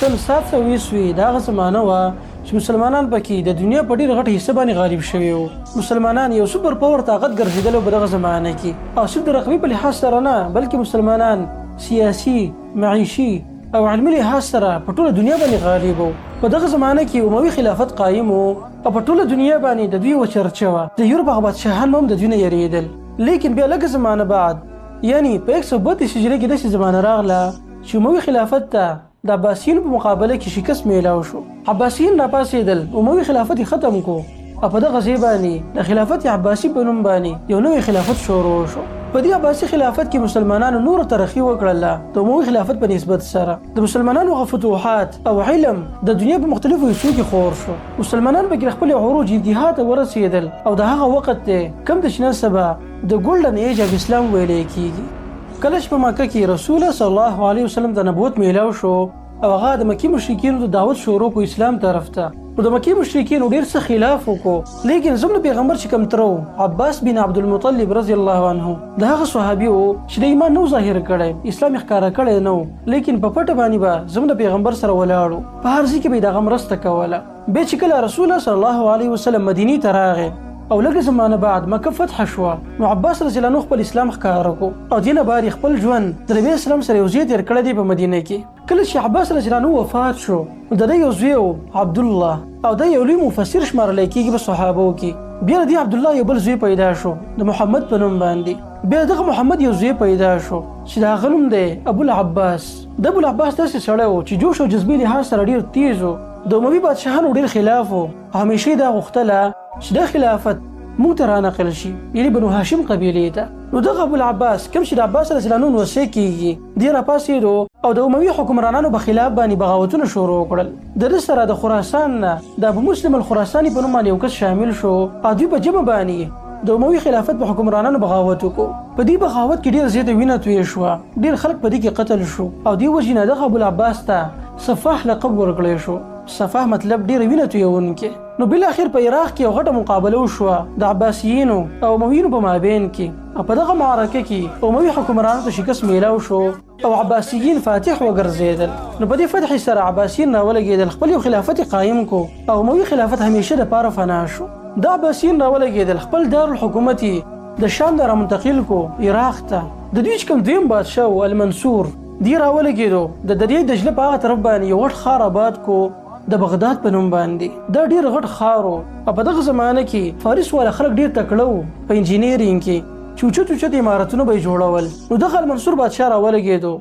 سن 720 دا هغه زمانه وه چې مسلمانان پکې د دنیا په ډېر غټ حصه باندې غالب شوي وو. مسلمانان یو سوپر پاور طاقت ګرځېدلی و په دغه زمانه کې، او صرف د رقمي په لحاظ سره نه بلکې مسلمانان سیاسي، معیشي او علمي لحاظ سره په ټوله دنیا باندې غالب وو. په دغه زمانه کې اموي خلافت قایم وو او په ټوله دنیا باندې د دوی چرچه وه. د یورپ هغه بادشاهان هم د دوی نه یریدل. لیکن بیا لږه زمانه بعد یعنی په 132 هجري کې داسې زمانه راغله چې اموي خلافت ته د عباسیینو په مقابله کې شکست میلاو شو. عباسیین راپاڅېدل، اموي خلافت یې ختم کو او په دغه ځای باندې د خلافت عباسي په نوم باندې یو نوی خلافت شروع شو. په دې عباسي خلافت کې مسلمانانو نور ترقي وکړله د اموي خلافت په نسبت سره. د مسلمانانو فتوحات او علم د دنیا په مختلفو حصو کې خور شو. مسلمانان به خپل عروج انتها ته ورسېدل او د هغه وخت دی کوم د شنه سبا د ګولډن ایج اف اسلام ویل کېږي. کله چې په مکه کې رسول صلی الله علیه وسلم د نبوت میلاو شو او هغه د مکی مشرکینو د دعوت شروع کو اسلام طرف ته، نو د مکی مشرکینو ډیر څه خلاف وکړو. لیکن زموږ پیغمبر چې کوم ترو عباس بن عبدالمطلب رضی الله عنه د هغه صحابي وو چې د ایمان نو ظاهر کړی، اسلام ښکارا کړی نو، لیکن په پټه باندې به زموږ پیغمبر سره ولاړو، په هر ځای کې به دغه مرسته کوله. به چې کله رسول صلی الله علیه وسلم مدینې ته راغی او لږ زمانه بعد مکه فتح شوه، نو عباس رضی الله عنه خپل اسلام ښکاره کو او دینه بار خپل ژوند د نبی اسلام سره یو ځای تیر کړی دی په مدینه کې. کله چې عباس رضی الله عنه وفات شو، نو د یو زوی عبد الله او د یو لوی مفسر شمارل کېږي په صحابو کې. بیا د عبد الله یو بل زوی پیدا شو د محمد په نوم باندې. بیا دغه محمد یو زوی پیدا شو چې دا غنوم دی ابو العباس. د ابو العباس داسې سړی و چې جوش او جذبې لحاظ سره ډیر تیز و، د اموي بادشاهانو ډیر خلاف و. همیشه دا غوښتله چې د خلافت موږ ته رانقل شي، یعنی بنو هاشم قبیلې ته. نو دغه ابو العباس کوم چې د عباس رضی الله عنه وصی کېږي، دی راپاڅېدو او د اموي حکمرانانو په خلاف باندې بغاوتونه شروع کړل. د ده سره د خراسان نه د ابو مسلم الخراساني په نوم باندې یو کس شامل شو او دوی په جمع باندې د اموي خلافت په حکمرانانو بغاوت وکړو. په دې بغاوت کې ډېر زیاته وینه تویې شوه، ډېر خلک په دې کې قتل شو او دې وجې نه دغه ابو العباس ته سفاح لقب ورکړی شو. سفاح مطلب ډېره وینه تویونکی. نو بالاخر په عراق کې یو غټه مقابله وشوه د عباسیینو او امویینو په مابین کې، او په دغه معرکه کې اموي حکمرانو ته شکست میلاو شو او عباسیین فاتح وګرځېدل. نو په دې فتح سره عباسیین راولګېدل، خپل یو خلافت قایم کو او اموي خلافت همیشه دپاره فنا شو. د عباسیین راولګېدل، خپل دارالحکومت د شام نه رامنتقل کو عراق ته. د دوی چې کوم دویم بادشاه و المنصور، دی راولګېدو د دریای دجله په هغه طرف باندې یو غټ ښار آباد کو د بغداد په نوم باندې. دا ډیر غټ ښار و او په دغه زمانه کې فارس والا خلک ډیر تکړه وو په انجینیرینګ کې، چوچت چوچت عمارتونه به یې جوړول. نو دغه المنصور بادشاه راولګېدو،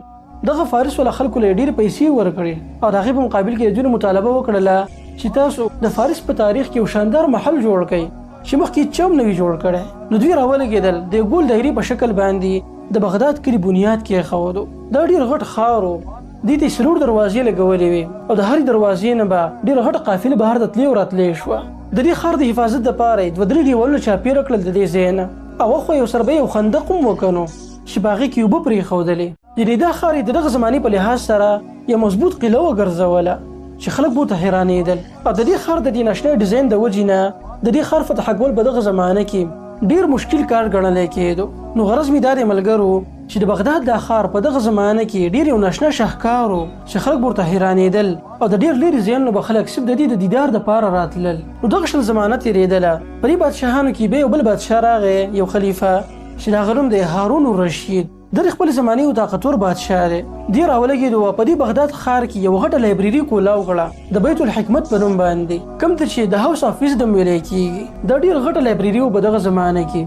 دغه فارس والا خلکو له ډېرې پیسې ورکړې او د هغې په مقابل کې د دوی مطالبه وکړله چې تاسو د فارس په تاریخ کې یو شاندار محل جوړ کړئ چې مخکې چا هم نه وي جوړ کړی. نو دوی راولګېدل، د ګول دایرې په شکل باندې د بغداد کلي بنیاد کېښودو. دا ډېر غټ ښار و، دې ته څلور دروازې لګولې وې او د هرې دروازې نه به ډېره غټه قافله بهر ته تلې او راتلې شوه. د دې ښار د حفاظت دپاره یې 2-3 دیوالونه چاپېره کړل د دې ځای نه، او اخوا یو سره به یو خندق هم وکنو چې په هغې کې اوبه پرېښودلې. یعنې دا ښار یې د دغه زمانې په لحاظ سره یو مضبوط قلعه وګرځوله چې خلک به ورته حیرانېدل. او د دې ښار د دې ناشنا ډیزاین د وجې نه د دې ښار فتح کول په دغه زمانه کې ډېر مشکل کار ګڼلی کېدو. نو غرض مې دا دی ملګرو چې د بغداد دا ښار په دغه زمانه کې ډېر یو ناشنا شاهکار و چې خلک ورته حیرانېدل او د ډېر لرې ځایونو به خلک صرف د دې د دیدار دپاره راتلل. نو دغه شل زمانه تېرېدله. په دې بادشاهانو کې بیا یو بل بادشاه راغی، یو خلیفه چې د هغه نوم دی هارون الرشید. د خپل زمانې یو طاقتور بادشاه دی. دی راولګېدو په دې بغداد ښار کې یو غټه لایبرري کولاو کړه د بیت الحکمت په نوم باندې، کوم ته چې د هاوس اف ویزډم ویلی کېږي. دا ډېر غټه لایبرري و په دغه زمانه کې،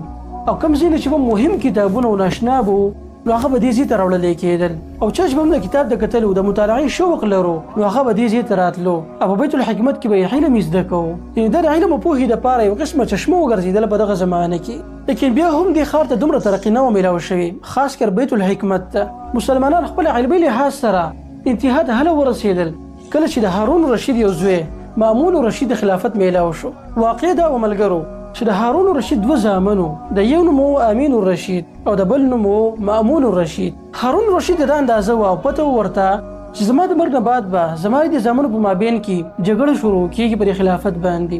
او کوم ځایونه چې به مهم کتابونه او ناشنا به نو هغه به دې ځای ته راوړلی کېدل، او چا چې به هم د کتاب د کتلو د مطالعې شوق لرو نو هغه به دې ځای ته راتلو او په بیت الحکمت کې به یې علم زده کوو. یعنې دا د علم او پوهې دپاره یو قسمه چشمه وګرځېدله په دغه زمانه کې. لیکن بیا هم دې ښار ته دومره ترقي نه وه میلاو شوې، خاص کر بیت الحکمت ته. مسلمانان خپل علمي لحاظ سره انتها ته هله ورسېدل کله چې د هارون الرشید یو زوی مامون الرشید د خلافت میلاو شو. واقع دا و ملګرو چې د هارون الرشید 2 زامنو، د یو نوم و امین الرشید او د بل نوم و مامون الرشید. هارون الرشید دا اندازه وه او پته ورته چې زما د مرګ نه بعد به زما د زامنو په مابین کې جګړه شروع کېږي، پر خلافت باندې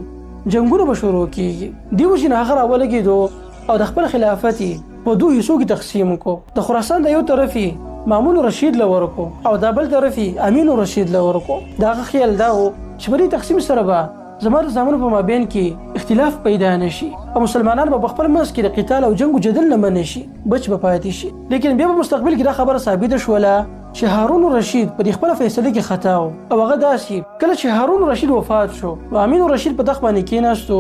جنګونه به شروع کېږي. دې وجې نه هغه راولګېدو او د خپل خلافت په 2 حصو کې تقسیم کو. د خراسان د یو طرف مامون رشید لورکو او دا بل طرف امین رشید لورکو دا خیال دا و چې په دې تقسیم سره به زما د زامنو په مابین کې اختلاف پیدا نشي او مسلمانان به خپل منځ کې د قتال او جنگ او جدل نه منې شي بچ به پاتې شي. لیکن بیا په مستقبل کې دا خبره ثابته شوله چې هارون رشید په خپل فیصله کې خطا او هغه داسې کله چې هارون رشید وفات شو او امین رشید په تخت باندې کېناستو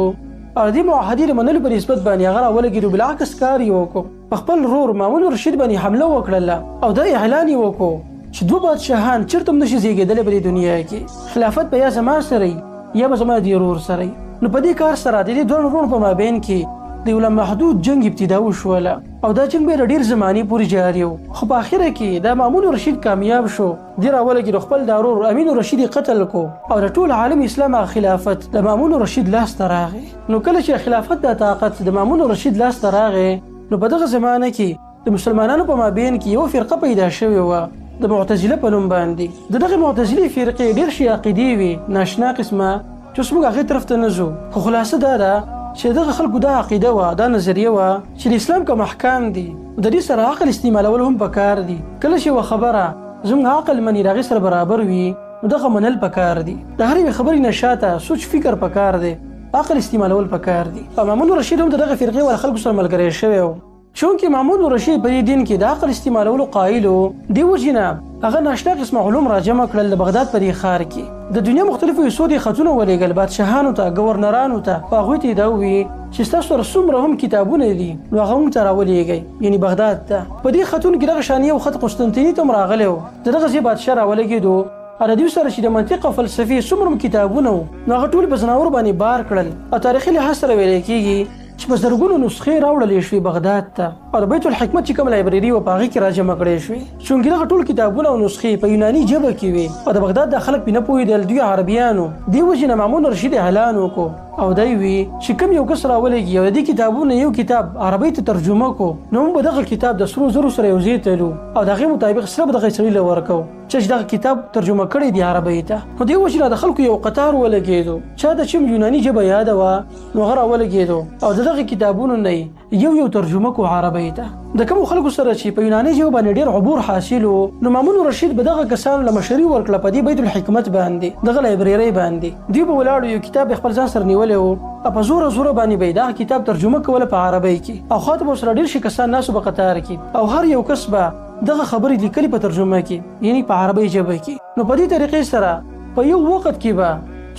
او دې معاهدې د منلو په نسبت باندې هغه راولګېدو بالعکس کار یې وکړو په خپل ورور مامون رشید باندې حمله وکړله او دا اعلان یې وکړو چې دوه بادشاهان چېرته هم نشي زېږېدلی په دې دنیا کې خلافت به یا زما سره یا به زما د ورور سره. نو په دې کار سره د دې دوه وروڼو په مابین کې د یو محدود جنگ ابتدا وشوله او دا جنگ به ډېر زماني پورې جاري و خو په اخره کې دا مامون رشید کامیاب شو دې راولګېد خپل د ورور امین رشید قتل کو او د ټول عالم اسلام خلافت د مامون رشید لاس ته راغی. نو کله چې خلافت د طاقت د مامون رشید لاس ته راغی نو په دغه زمانه کې د مسلمانانو په مابین کې یو فرقه پیدا شوې وه د معتزله په نوم باندې. دغه معتزلي فرقې ډېر شي عقیدې وي ناشنا قسمه چې موږ هغې طرف ته نه ځو خو خلاصه دا ده چې دغه خلکو دا عقیده وه دا نظریه وه چې د اسلام کوم احکام دي د دې سره عقل استعمالول هم پکار دي. کله چې یوه خبره زموږ عقل مني د هغې سره برابر وي نو دغه منل پکار دي. د هرې یوې خبرې نه شاته سوچ فکر پکار دی عقل استعمالول پکار دي. مامون رشید هم د دغه فرقې ول خلکو سره ملګری شوی و چونکې مامون رشید په دې دین کې د عقل استعمالولو قایل و دې وجې نه هغه ناشنا قسمه علوم راجمع کړل د بغداد په دې ښار کې د دنیا مختلفو حصو دې خطونه ولېږل بادشاهانو ته ګورنرانو ته په هغوی ته یې دا وویل چې ستاسو سره څومره هم کتابونه دي نو هغه موږ ته راولېږئ یعنې بغداد ته. په دې خطونو کې دغه شان یو خط قسطنطنیې ته هم راغلی و د دغه ځای بادشاه راولګېدو او د دوی سره چې د منطق او فلسفې څومره کتابونه وو نو هغه ټول په ځناورو باندې بار کړل او تاریخي لحاظ سره ویلی کېږي چې په زرګونو نسخې راوړلې شوې بغداد ته او د بیت الحکمت چې کوم لایبرري وه په هغې کې راجمع کړې شوې چونکې دغه ټول کتابونه او نسخې په یوناني ژبه کې وې او د بغداد دا خلک پرې نه پوهېدل دوی عربیانو دې وجې نه مامون رشید اعلان وکړو او دی وی چې کوم یو کس راولېږي او د دې کتابونو یو کتاب عربي ته ترجمه کو نو موږ به دغه کتاب د سرو زرو سره یو ځای تلو او د هغې مطابق سره به دغه سړي له ورکوو چې دغه کتاب ترجمه کړی دی عربي ته. نو دې وجې نه د خلکو یو قطار ولګېدو چا د چې یوناني ژبه یاده وه نو هغه راولګېدو او د دغه کتابونو نه یو ترجمه کو عربي ته. د کومو خلکو سره چې په یوناني ژبه باندې ډېر عبور حاصل و نو مامون رشید به دغه کسانو له مشري ورکړه په دې بیت الحکمت باندې دغه لایبرري باندې دوی به ولاړو یو کتاب خپل ځان سره نیولی و په زوره باندې به دغه کتاب ترجمه کوله په عربي کې او خاطب ورسره ډېر شي کسان ناسو په قطار کې او هر یو کس به دغه خبرې لیکلي په ترجمه کې یعنی په عربي ژبه کې. نو په دې طریقې سره په یو وخت کې به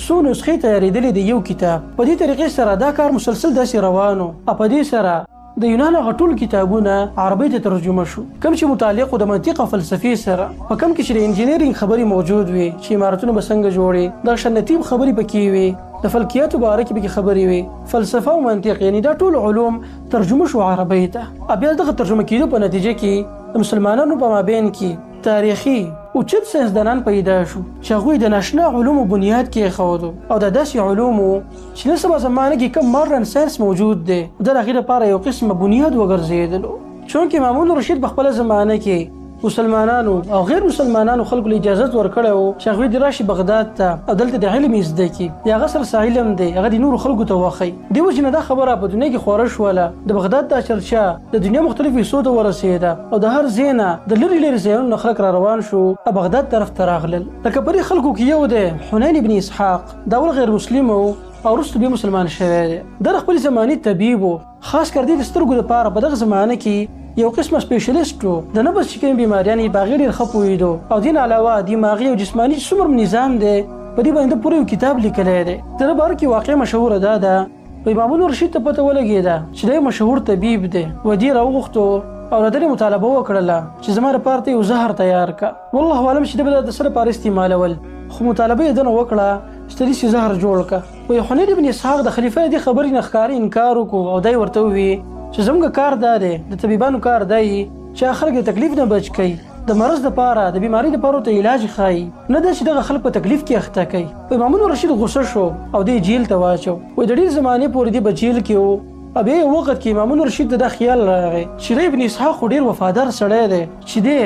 څو نسخې تیارېدلې د یو کتاب په دې طریقې سره دا کار مسلسل داسې روانو او په دې سره د یونان هغه ټول کتابونه عربي ته ترجمه شو کوم چې متعلق د منطق او فلسفې سره په کوم کې چې د انجینرینګ خبرې موجود وي چې عمارتونه به څنګه جوړي د شنتیب خبرې پکې وي د فلکیاتو باره کې پکې خبرې وي فلسفه او منطق یعنی دا ټول علوم ترجمه شو عربي ته. بیا دغه ترجمه کېدو په نتیجه کې د مسلمانانو په مابین کې تاریخي اوچت ساینسدانان پیدا شو چې هغوی د ناشنا علومو بنیاد کېښودو او د داسې علومو چې نن سبا زمانه کې کوم ماډرن ساینس موجود دی د هغې لپاره یو قسمه بنیاد وګرځېدلو چونکې مامون رشید په خپله زمانه کې مسلمانانو او غیر مسلمانانو خلکو له اجازت ورکړی و چې هغوی دې راشي بغداد ته او دلته د علم یې زده کړي یا هغه سره څه علم دی هغه د نورو خلکو ته وښیي. دې وجې نه دا خبره په دنیا کې خوره شوله د بغداد دا چرچا د دنیا مختلفو حصو ته ورسېده او د هر ځای نه د لرې لرې ځایونو نه خلک را روان شو او بغداد طرف ته راغلل. لکه په دې خلکو کې یو دی حنین ابن اسحاق دا اول غیر مسلم و او وروسته بیا مسلمان شوی دی. دا د خپلې زمانې طبیب و خاص کر دې د سترګو دپاره په دغه زمانه کې یو قسمه سپیشلیسټ و د نبض چې کومې بیماریان یې په هغې ډېر ښه پوهېدو او دې نه علاوه دماغي او جسماني چې څومره نظام دی په دې باندې پوره یو کتاب لیکلی دی. د ده باره کې واقع مشهوره دا ده مامون رشید ته پته ولګېده چې دی مشهور طبیب دی و دې راوغوښتو او له ده مطالبه وکړله چې زما لپاره ته یو زهر تیار کړه والله عالم چې ده به د څه لپاره استعمالول خو مطالبه یې ده نه وکړه چې ته داسې زهر جوړ کړه. وایي حنین ابن اسحاق د خلیفه دې خبرې نه ښکاره انکار وکړو او دی ورته وویل چې زموږ کار دا دی د طبیبانو کار دی چې خلک د تکلیف نه بچ کوي د مرض دپاره د بیمارۍ دپاره ورته علاج ښایي نه دا چې دغه خلک په تکلیف کې اخته کوي. مامون رشید غوسه شو او دی جیل ته واچو وایي د ډېر زمانې پورې دی په جیل کې و او بیا یو وخت کې مامون رشید ته دا خیال راغی چې ابن اسحاق خو ډېر وفادار سړی دی چې دی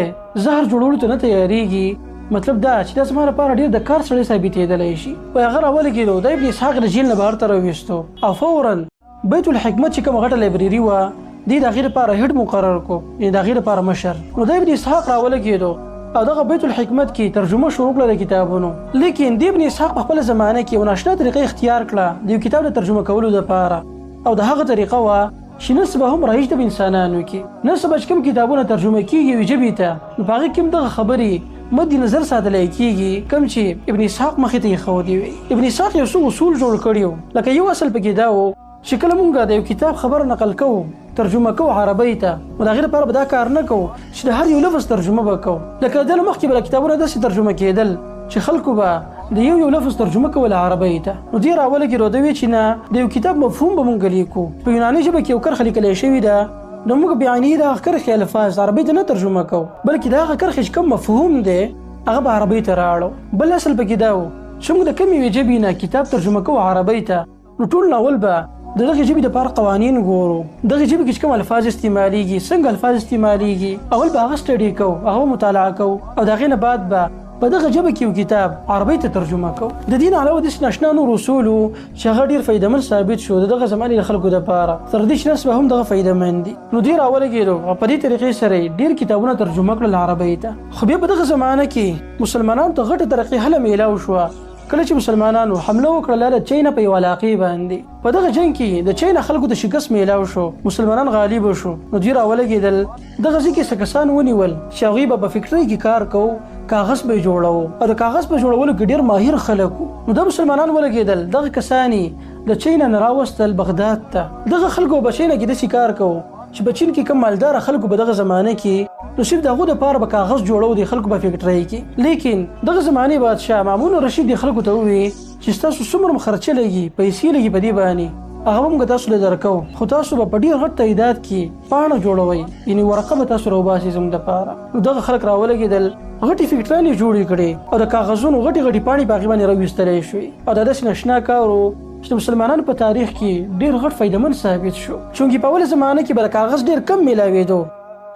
زهر جوړولو ته نه تیارېږي مطلب دا چې دا زما لپاره ډېر د کار سړی ثابتېدلی شي. وایي هغه راولګېدو د ابن اسحاق د جیل نه بهر ته راویستو او فورا بیت الحکمت چې کومه غټه لایبرري وه دی د غیر لپاره هډ مقرر کو یعنی د غیر لپاره مشر نو د ابن اسحاق راولګیدو او دغه بیت الحکمت کې ترجمه شروع کړه د کتابونو لیکن د ابن اسحاق په خپل زمانه کې یو ناشنا طریقه اختیار کړه د یو کتاب د ترجمه کولو لپاره او د هغه طریقه وا چې نسبه هم رایج د انسانانو کې نسبه چې کوم کتابونه ترجمه کیږي ژبې ته نو په هغه کې هم دغه خبرې مد نظر ساتل کیږي کوم چې ابن اسحاق مخې ته خو دی ابن اسحاق یو څو اصول جوړ کړیو لکه یو اصل پکې دا و چې کله مونږ د یو کتاب خبر نقل کوو ترجمه کوو عربی ته نو د هغې لپاره به دا کار نه کوو چې د هر یو لفظ ترجمه به کوو لکه د نه مخکې به کتابونه داسې ترجمه کېدل چې خلکو به د یو لفظ ترجمه کوله عربی ته نو دې راولګېدو د وی چې نه د یو کتاب مفهوم به مونږ لیکو په یوناني ژبه کې یو کرښه لیکلی شوې ده نو موږ بعیني د هغه کرښې الفاظ عربی ته نه ترجمه کوو بلکې د هغه کرښې چې کوم مفهوم دی هغه به عربی ته راوړو بل اصل پکې دا و چې موږ د کومې یوې ژبې نه کتاب ترجمه کوو عربی ته نو ټول ناول به د دغه ژبې دپاره قوانین ګورو دغه ژبې کې چې کوم الفاظ استعمالیږي څنګه الفاظ استعمالیږي اول به هغه سټډي کوو هغه مطالعه کوو او د هغې نه بعد به په دغه ژبه کې یو کتاب عربی ته ترجمه کوو د دې نه علاوه داسې ناشنا نور اصول چې هغه ډېر فایدهمند ثابت شو د دغه زمانې د خلکو دپاره تر دې چې نسبه هم دغه فایدهمند دي نو دوی راولګېدو او په دې طریقې سره یې ډېر کتابونه ترجمه کړل عربی ته خو بیا په دغه زمانه کې مسلمانانو ته غټه ترقي هله میلاو شوه کله چې مسلمانانو حمله وکړه د چین په یو علاقې باندې په دغه جنګ کې د چین خلکو د شکست میلاو شو مسلمانان غالب شو نو دوی راولګېدل دغه ځای کې څه کسان ونیول چې هغوی به په فکټرۍ کې کار کوو کاغذ به جوړو او د کاغذ په جوړولو کې ډېر ماهر خلک نو د مسلمانان ولګېدل دغه کسانی د چین نه راوستل بغداد ته دغه خلکو به چین کې داسې کار کوو چې په چین کې کوم مالدار خلکو په دغه زمانه کې نو صرف دغه دپاره به کاغذ جوړو د خلکو په فکټرۍ کې لیکن دغه زمانې بادشاه مامون رشید د خلکو ته وویل چې ستاسو څومره خرچه لګي پیسې لګي په دې باندې هغه به موږ تاسو له درکوو خو تاسو به په ډېر غټ تعداد کې پاڼه جوړوئ یعنې ورقه به تاسو راوباسئ زموږ دپاره نو دغه خلک راولګېدل غټې فکټرانې جوړې کړې او د کاغذونو غټې غټې پاڼې په هغې باندې راویستلی شوې او دا داسې ناشنا کار و چې د مسلمانانو په تاریخ کې ډېر غټ فایدهمند ثابت شو چونکې په اوله زمانه کې به د کاغذ ډېر کم میلاوېدو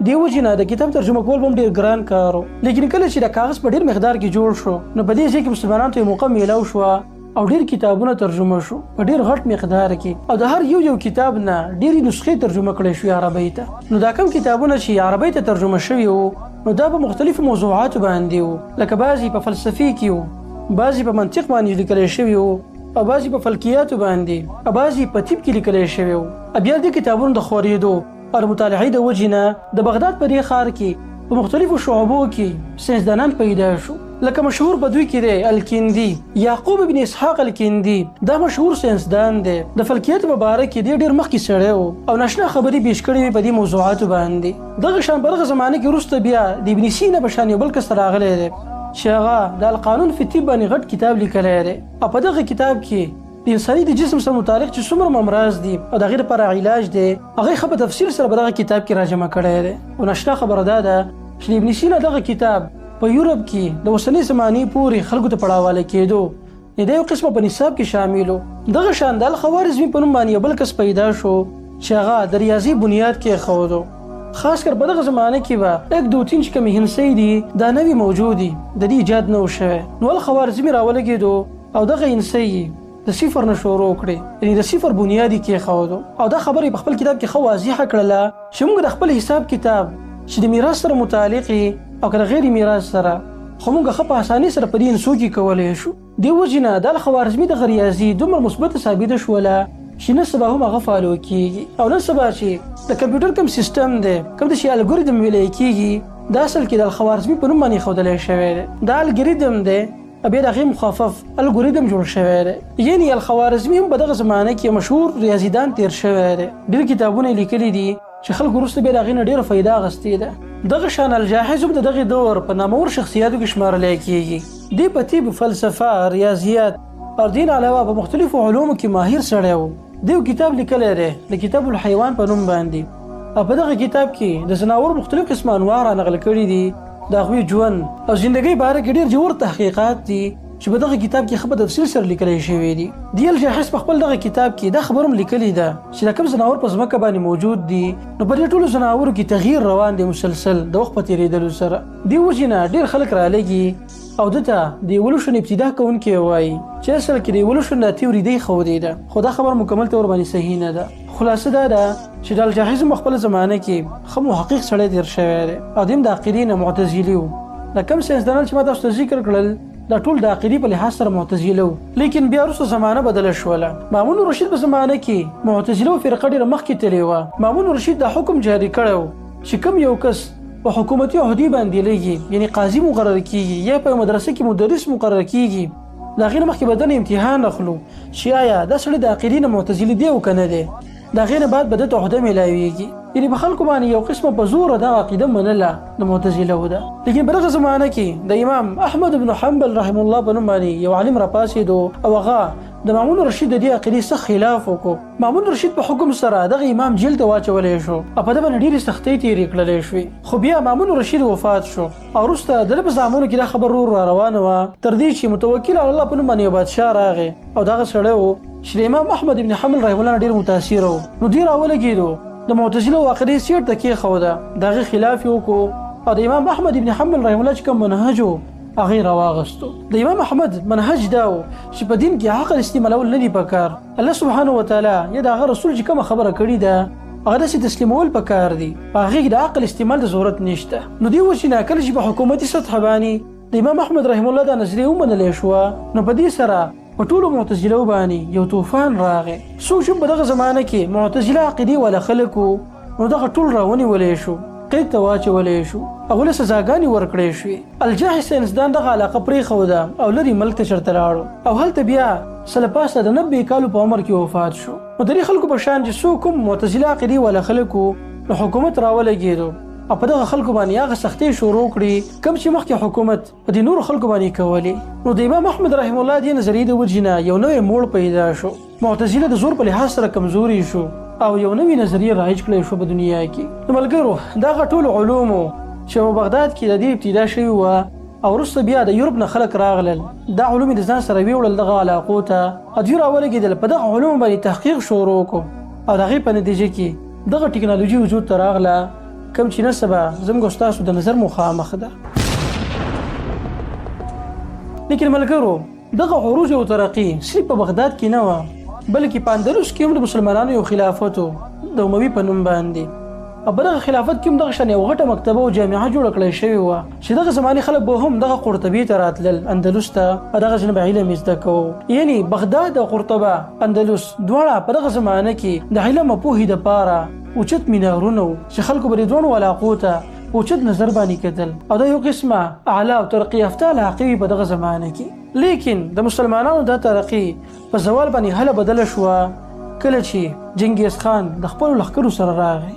دې وجې نه د کتاب ترجمه کول به هم ډېر ګران کار و لیکن کله چې د کاغذ په ډېر مقدار کې جوړ شو نو په دې ځای کې مسلمانانو ته یو موقع میلاو شوه او ډېر کتابونه ترجمه شو په ډېر غټ مقدار کې او د هر یو کتاب نه ډېرې نسخې ترجمه کړې شوې عربی ته نو دا کوم کتابونه چې عربی ته ترجمه شوي وو نو دا په مختلفو موضوعاتو باندې وو لکه بعضې په فلسفي کې وو بعضې په منطق باندې لیکلی شوي وو او بعضې په فلکیاتو باندې او بعضې په طب کې لیکلی شوي وو بیا دې کتابونو د خورېدو او د مطالعې د وجې نه د بغداد په دې ښار کې په مختلفو شعبو کې ساینسدانان پیدا شو لکه مشهور په دوی کې دی الکندي یعقوب ابن اسحاق الکندي دا مشهور ساینسدان دی د فلکیاتو په باره کې دی ډېر مخکې سړی و او ناشنا خبرې پیش کړې وې په دې موضوعاتو باندې دغه شان په دغه زمانه کې وروسته بیا د ابن سینا په شان یو بل کس راغلی دی چې هغه د القانون فی الطب باندې غټ کتاب لیکلی دی او په دغه کتاب کې د انساني د جسم سره متعلق چې څومره امراض دي او د هغې لپاره علاج دی هغه ښه په تفصیل سره په دغه کتاب کې راجمع کړی دی او ناشنا خبره دا ده چې د ابن سینا دغه کتاب په یورپ کې د اوسنۍ زمانې پورې خلکو ته په حواله کېدو د یو قسمه په نصاب کې شامل و دغه شان د الخوارزمي په نوم باندې یو بل کس پیدا شو چې هغه د ریاضي بنیاد کې ایښودو خاص کر په دغه زمانه کې به 1 2 3 چې کومې هندسۍ دي دا نوي موجود دي د دې ایجاد نه و شوی نو الخوارزمي راولګېدو او دغه هندسۍ د صفر نه شروع کړې یعنې د صفر بنیاد یې کېښودو او دا خبره یې په خپل کتاب کې ښه واضحه کړله چې موږ د خپل حساب کتاب چې د میراث سره متعلق او که د غیر میراث سره خو موږ ښه په اسانۍ سره په دې انسو کې کولی شو دې وجې نه د الخوارزمي دغه ریاضي دومره مثبته ثابته شوله چې نن سبا هم هغه فالو کېږي او نن سبا چې د کمپیوټر کوم سیسټم دی کوم چې الګوریدم ویلی کېږي دا اصل کې د الخوارزمي په نوم باندې ایښودلی شوی دی دا الګوریدم دی بیا د هغې مخفف الګوریدم جوړ شوی دی یعنې الخوارزمي هم په دغه زمانه کې مشهور ریاضیدان تیر شوی دی ډېر کتابونه یې لیکلي دي چې خلکو وروسته بیا د هغې نه ډېره فایده اخیستې ده دغه شان الجاحظ هم د دغې دور په نامور شخصیاتو کې شمارلی کېږي دی په طب فلسفه ریاضیات او دین علاوه په مختلفو علومو کې ماهر سړی و دی یو کتاب لیکلی دی د کتاب الحیوان په نوم باندې او په دغه کتاب کې د ځناورو مختلف قسمه انواع رانقل کړي دي د هغوی ژوند او زندګۍ باره کې ډېر ژور تحقیقات دي چې په دغه کتاب کې ښه په تفصیل سره لیکلی شوي دي دی الجاحظ په خپل دغه کتاب کې دا خبره هم لیکلې ده چې د کوم ځناور په ځمکه باندې موجود دي نو په دې ټولو ځناورو کې تغییر روان دی مسلسل د وخت په تېرېدلو سره دې وجې نه ډېر خلک رالګي او دته د ایولوشن ابتدا کوونکی وایي چې اصل کې د ایولوشن د تیوري دی خو دی ده، خو دا خبر مکمل تور باندې صحیح نه ده. خلاصه دا ده چې د الجاهزم خپل زمانه کې خو محقق سره تیر شوی دی او دیم د عقیدین معتزلی وو. دا کم ساينسدانان چې ما تاسو ته ذکر کړل دا ټول د عقیدې په لحاظ سره معتزله وو، لیکن بیا وروسته زمانه بدله شوله. مامون رشید په زمانه کې معتزله فرقه ډېره مخکې تللې وه. مامون رشید دا حکم جاری کړی چې کوم یو کس په حکومتي عہدې باندې لګي، یعنی قاضي مقرر کیږي یا په مدرسه کې مدرس مقرر کیږي، دا غیر مخکې بدن امتحان اخلو چې آیا دا سړی د عقیدې معتزلی دی او کنه دی. دا غیر بعد بده ته عہده ملاویږي، یعنی په خلکو باندې یو قسمه په زور دا عقیده منله د معتزله و ده. لیکن په دغه زمانه کې د امام احمد بن حنبل رحم الله په نوم باندې یو عالم راپاسېدو او هغه د مامون رشید د دې عقیدې څخه خلاف وکړو. مامون رشید په حکم سره دغه امام جیل ته واچولی شو او په ده باندې ډېرې سختۍ تېرې کړلی شوې. خو بیا مامون رشید وفات شو او وروسته د ده په زامنو کې دا خبر را روانه وه تر دې چې متوکل علی الله په نوم باندې یو بادشاه راغی او دغه سړی و چې د امام احمد بن حنبل رحم الله ډېر متاثره و. نو دې راولګېدو د معتزله عقیدې سیټ ته کېښوده، د هغې خلاف یې وکړو او د امام احمد بن حنبل رحم الله چې کوم منهج و هغه راواغستو. د امام احمد منهج دا و چې په دین کې عقل استعمالول نه دي پکار. الله سبحانه وتعالی یا د هغه رسول چې کومه خبره کړې ده هغه داسې تسلیمول پکار دي، په هغې کې د عقل استعمال د ضرورت نشته. نو دې وجې کله چې په حکومتي سطح باندې د امام احمد رحم الله دا نظریه ومنلی شوه، نو په دې سره په ټولو معتزله باندې یو طوفان راغی. څوک چې په دغه زمانه کې معتزله عقیدې والا خلک وو نو دغه ټول راونیولی شو، قید ته واچولی شو او له سزاګانې ورکړې شوې. الجاهز ساینسدان دغه علاقه پرېښوده او لرې ملک ته چېرته لاړو او هلته بیا سلپاسه د 90 کالو په عمر کې وفات شو. نو د دې خلکو په شان چې څوک کوم معتزله عقیدې والا خلک وو نو حکومت راولګېدو او په دغه خلکو باندې هغه سختۍ شروع کړي کوم چې مخکې حکومت په دې نورو خلکو باندې کولې. نو د امام احمد رحم الله دې نظریې د وجې نه یو نوی موړ پیدا شو. معتزله د زور په لحاظ سره کمزوري شو او یو نوی نظریه رایج کړی شو په دنیا کې. نو ملګرو دغه ټول علومو چې په بغداد کې د دې ابتدا شوې وه او وروسته بیا د یورپ نه خلک راغلل، دا علوم یې د ځان سره ویوړل دغه علاقو ته او دوی راولګېدل په دغه علومو باندې تحقیق شروع کړو او د هغې په نتیجه کې دغه ټکنالوژي وجود ته راغله کوم چې نن سبا زموږ ستاسو د نظر مخامخ ده. لیکن ملګرو دغه عروج او ترقي صرف په بغداد کې نه وه بلکې په اندلس کې هم د مسلمانانو یو خلافت و د اموي په نوم باندې او په دغه خلافت کې هم دغه شان یو غټه مکتبه او جامعه جوړه کړې شوې وه چې دغه زمانې خلک به هم دغه قرطبې ته راتلل اندلس ته او دغه ځای نه به علم زده کوو. یعنې بغداد او قرطبه اندلس دواړه په دغه زمانه کې د علم او پوهې دپاره اوچت مینارونه وو چې خلکو به دې دواړو علاقو ته اوچت نظر باندې کتل او دا یو قسمه اعلی او ترقي یافته علاقې وې په دغه زمانه کې. لیکن د مسلمانانو دا ترقي په زوال باندې هله بدله شوه کله چې چنګیز خان د خپلو لښکرو سره راغی